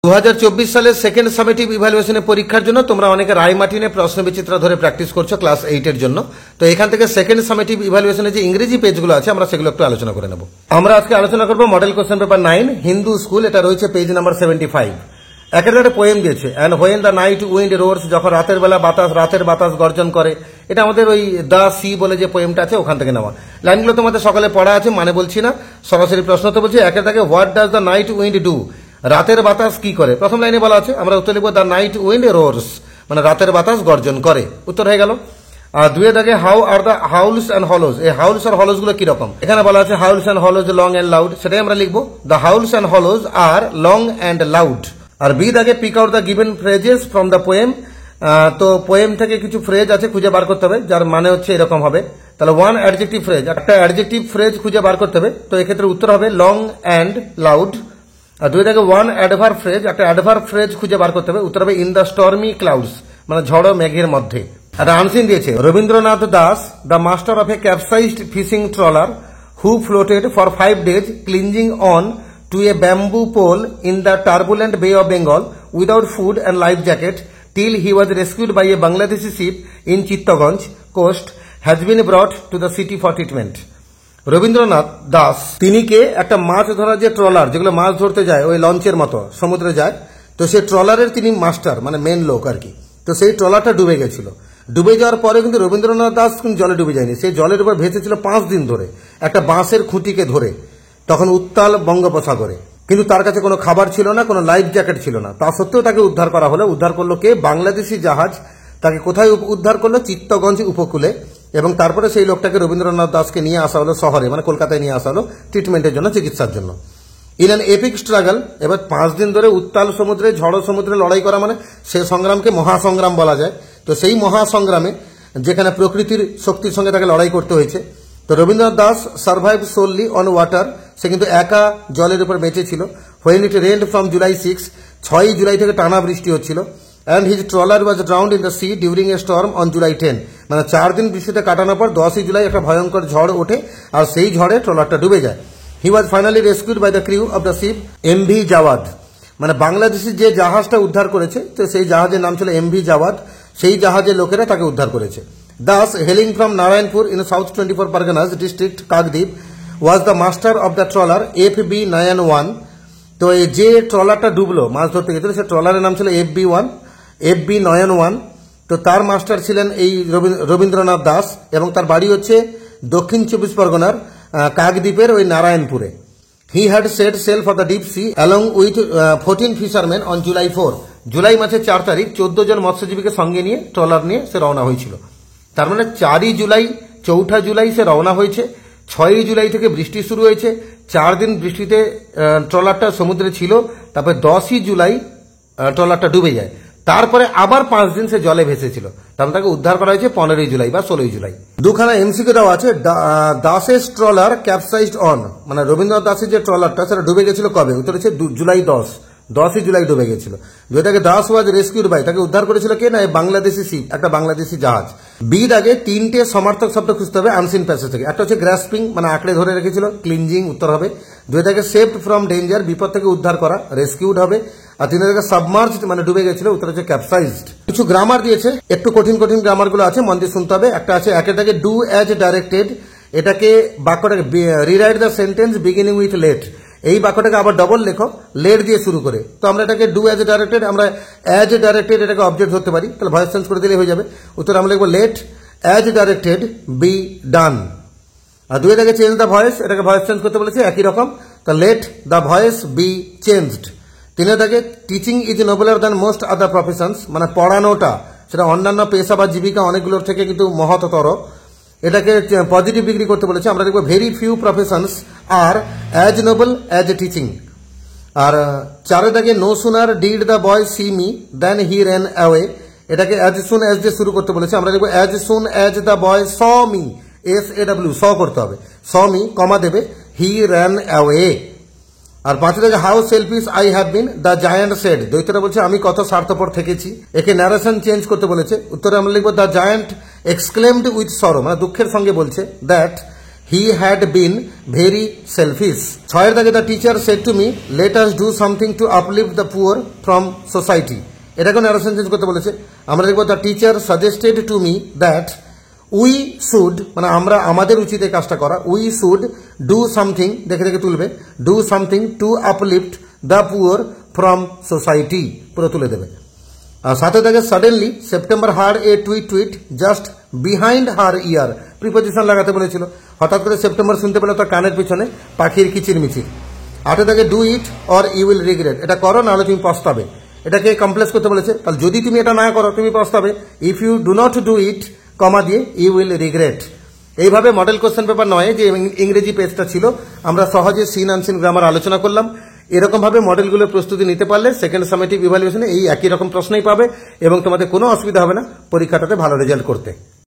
2024 সালের second summative ইভ্যালুয়েশনের পরীক্ষার জন্য তোমরা অনেকে রায়মার্টিনে প্রশ্নবিচিত্র ধরে প্র্যাকটিস করছো ক্লাস 8 এর জন্য। তো এখান থেকে সেকেন্ড সামেটিভ ইভ্যালুয়েশনের যে ইংরেজি পেজগুলো আছে আমরা সেগুলো একটু আলোচনা করে নেব। আমরা আজকে আলোচনা করব model question paper 9 Hindu school, এটা রয়েছে পেজ নাম্বার 75। একের একটা পোয়েম দিয়েছে, and when the night wind roars, যখন রাতের বেলা রাতের বাতাস গর্জন করে। এটা আমাদের ওই দ্য সি বলে যে পোয়েমটা আছে ওখান থেকে নেওয়া। লাইনগুলো তোমাদের সকালে পড়া আছে, মানে বলছি না, সরাসরি প্রশ্ন তো বলছি। একের থেকে what does the night wind do, রাতের বাতাস কি করে। প্রথম লাইনে বলা আছে, আমরা উত্তর লিখবো দ্য নাইট উইন্ড রোর্স, মানে রাতের বাতাস গর্জন করে। উত্তর হয়ে গেল। আর দুয়ের আগে how are the howls and hollows, এই হাউলস আর হলোজ গুলো কিরকম। এখানে বলা আছে howls and hollows long and loud, সেটাই আমরা লিখবো the howls and hollows are long and loud. আর বি দাগে pick out the given phrases from the poem, তো পোয়েম থেকে কিছু ফ্রেজ আছে খুঁজে বার করতে হবে, যার মানে হচ্ছে এরকম হবে। তাহলে ওয়ান অ্যাডজেক্টিভ ফ্রেজ, একটা অ্যাডজেক্টিভ ফ্রেজ খুঁজে বার করতে হবে, তো এক্ষেত্রে উত্তর হবে লং অ্যান্ড লাউড। আর দুই থেকে ওয়ান অ্যাডভার্ব ফ্রেজ, একটা অ্যাডভার্ব ফ্রেজ খুঁজে বার করতে হবে, উত্তর হবে ইন দ্য স্টর্মি ক্লাউডস, মানে ঝড় মেঘের মধ্যে। একটা আনসিন দিয়েছে, Rabindranath Das the master of a capsized fishing trawler who floated for 5 days clinging on to a bamboo pole in the turbulent Bay of Bengal without food and life jacket till he was rescued by a Bangladeshi ship in Chittaganj coast has been brought to the city for treatment. Rabindranath Das তিনি কে একটা মাছ ধরার যে trawler, যেগুলো মাছ ধরতে যায় ওই লঞ্চের মতো সমুদ্রে যায়, তো সেই ট্রলারের তিনি মাস্টার, মানে মেন লোক আর কি। তো সেই ট্রলারটা ডুবে গেছিল। ডুবে যাওয়ার পরে কিন্তু রবীন্দ্রনাথ দাস কিন্তু জলে ডুবে যায়নি, সেই জলের উপর ভেসেছিল 5 দিন ধরে একটা বাঁশের খুঁটিকে ধরে, তখন উত্তাল বঙ্গোপসাগরে। কিন্তু তার কাছে কোনো খাবার ছিল না, কোনো লাইফ জ্যাকেট ছিল না। তা সত্ত্বেও তাকে উদ্ধার করা হলো। উদ্ধার করলো কে? বাংলাদেশি জাহাজ। তাকে কোথায় উদ্ধার করলো? চিত্তগঞ্জ উপকূলে। এবং তারপরে সেই লোকটাকে রবীন্দ্রনাথ দাসকে নিয়ে আসা হলো শহরে, মানে কলকাতায় নিয়ে আসা হলো ট্রিটমেন্টের জন্য, চিকিৎসার জন্য। ইন অ্যান এপিক স্ট্রাগল, এবার 5 দিন ধরে উত্তাল সমুদ্রে ঝড় সমুদ্রে লড়াই করা, মানে সে সংগ্রামকে মহাসংগ্রাম বলা যায়। তো সেই মহাসংগ্রামে যেখানে প্রকৃতির শক্তির সঙ্গে তাকে লড়াই করতে হয়েছে, তো Rabindranath Das survive solely on water, সে কিন্তু একা জলের উপর বেঁচে ছিল। When it rained from July 6, 6 জুলাই থেকে টানা বৃষ্টি হচ্ছিল। And his trawler was drowned in the sea during a storm on July 10, মানে 4 দিন বৃষ্টিতে কাটানোর পর 10ই জুলাই একটা ভয়ঙ্কর ঝড় ওঠে, আর সেই ঝড়ে ট্রলারটা ডুবে যায়। He was finally rescued by the crew of the ship MV Jawad, মানে বাংলাদেশি যে জাহাজটা উদ্ধার করেছে, তো সেই জাহাজের নাম ছিল এমভি জাওয়াদ। সেই জাহাজের লোকেরা তাকে উদ্ধার করেছে। Das healing from Narayanpur in south 24 Parganas district Kakdwip was the master of the trawler FB Nayan1। তো এই যে ট্রলারটা ডুবলো মাছ ধরতে গেছিল, সে ট্রলারের নাম ছিল FB Nayan1। তো তার মাস্টার ছিলেন এই রবীন্দ্রনাথ দাস, এবং তার বাড়ি হচ্ছে দক্ষিণ 24 পরগনার কাকদ্বীপের ওই নারায়ণপুরে। He had set sail for the deep sea along with 14 fisherman on July 4, জুলাই মাসের 4 তারিখ 14 জন মৎস্যজীবীকে সঙ্গে নিয়ে ট্রলার নিয়ে সে রওনা হয়েছিল। তার মানে 4ই জুলাই 4 জুলাই সে রওনা হয়েছে, 6ই জুলাই থেকে বৃষ্টি শুরু হয়েছে, 4 দিন বৃষ্টিতে ট্রলারটা সমুদ্রে ছিল, তারপরে 10ই জুলাই ট্রলারটা ডুবে যায়, তারপরে আবার 5 দিন সে জলে ভেসেছিল। তারপরে তাকে উদ্ধার করা হয়েছে 15ই জুলাই বা 16ই জুলাই। দুখানা এমসিকে দেওয়া আছে। দাসের ট্রলার ক্যাপসাইজড অন, মানে রবীন্দ্রনাথ দাসের যে ট্রলারটা সেটা ডুবে গেছিল কবে? উত্তর হচ্ছে জুলাই 10ই জুলাই ডুবে গেছিল। যেটাকে দাস ওয়াজ রেস্কিউড বাই, তাকে উদ্ধার করেছিল কে? না, বাংলাদেশি শিপ, একটা বাংলাদেশি জাহাজ। বির আগে 3টে সমার্থক শব্দ খুঁজতে হবে আনসিন প্যাসেজ থেকে। একটা হচ্ছে গ্রাসপিং, মানে আঁকড়ে ধরে রেখেছিল, ক্লিনজিং উত্তর হবে। 2 থেকে সেভড ফ্রম ডেঞ্জার, বিপদ থেকে উদ্ধার করা, রেস্কিউড হবে। আর 3 থেকে সাবমার্জড, মানে ডুবে গেছিল, উত্তর হচ্ছে ক্যাপসাইজড। কিছু গ্রামার দিয়েছে, একটু কঠিন কঠিন গ্রামার গুলো আছে, মন দিয়ে শুনতে হবে। একটা আছে একের থেকে ডু অ্যাজ ডাইরেক্টেড, এটাকে বাক্যটাকে rewrite the sentence beginning with let, এই বাক্যটাকে আবার ডবল লেখো, লেট দিয়ে শুরু করে। তো আমরা এটাকে ডু অ্যাজ ডাইরেক্টেড, আমরা অ্যাজ ডাইরেক্টেড এটাকে অবজেক্ট ধরতে পারি, তাহলে ভয়েস চেঞ্জ করে দিলে হয়ে যাবে। উত্তর আমরা লিখবো let as directed be done. আর 2 থেকে চেঞ্জ দ্য ভয়েস, এটাকে ভয়েস চেঞ্জ করতে বলেছে একই রকম, তো let the voice be changed. 3 থেকে teaching is nobler than most other professions, মানে পড়ানোটা সেটা অন্যান্য পেশা বা জীবিকা অনেকগুলোর থেকে কিন্তু মহত্তর, এটাকে পজিটিভ ডিগ্রি করতে বলেছে। আমরা দেখবো very few professions are as noble as a teaching. আর 4 থেকে no sooner did the boy see me then he ran away, এটাকে অ্যাজ সুন অ্যাজ দিয়ে শুরু করতে বলেছে। আমরা দেখবো as soon as the boy saw me, SAW saw করতে হবে, স মি কমা দেবে, হি র্যান অ্যাওয়ে। আর 5 থেকে how selfish I have been the giant said, দৈত্যটা বলছে আমি কত স্বার্থপর থেকেছি। একে ন্যারেশন চেঞ্জ করতে বলেছে। উত্তরে আমরা লিখবো the giant exclaimed with sorrow, মানে দুঃখের সঙ্গে বলছে, that he had been very shellfish. 6 দাগে the teacher said to me let us do something to uplift the poor from society. এটাকে ন্যারেশন চেঞ্জ করতে বলেছে। আমরা দেখবো the teacher suggested to me that we should, মানে আমরা আমাদের উচিত এই কাজটা করা, উই শুড ডু সামথিং, দেখে দেখে তুলবে, do something to uplift the poor from society, পুরো তুলে দেবে। আর 7 দাগে সাডেনলি সেপ্টেম্বর হার্ড এ টুইট টুইট জাস্ট বিহাইন্ড হার ইয়ার, প্রিপোজিশন লাগাতে বলেছিল। হঠাৎ করে সেপ্টেম্বর শুনতে পেলে তার কানের পিছনে পাখির কিচিরমিচির। 8 দাগে do it or you will regret, এটা করো নাহলে তুমি পস্তাবে। এটাকে কমপ্লেক্স করতে বলেছে, তাহলে যদি তুমি এটা না করো তুমি পস্তাবে। If you do not do it comma দিয়ে ইউ উইল রিগ্রেট। এইভাবে মডেল কোশ্চেন পেপার 9 যে ইংরেজি পেজটা ছিল আমরা সহজে সিন আনসিন গ্রামার আলোচনা করলাম। এরকম ভাবে মডেলগুলোর প্রস্তুতি নিতে পারলে সেকেন্ড সামেটিভ ইভ্যালুয়েশনে এই একই রকম প্রশ্নই পাবে এবং তোমাদের কোনো অসুবিধা হবে না পরীক্ষাটাতে ভালো রেজাল্ট করতে।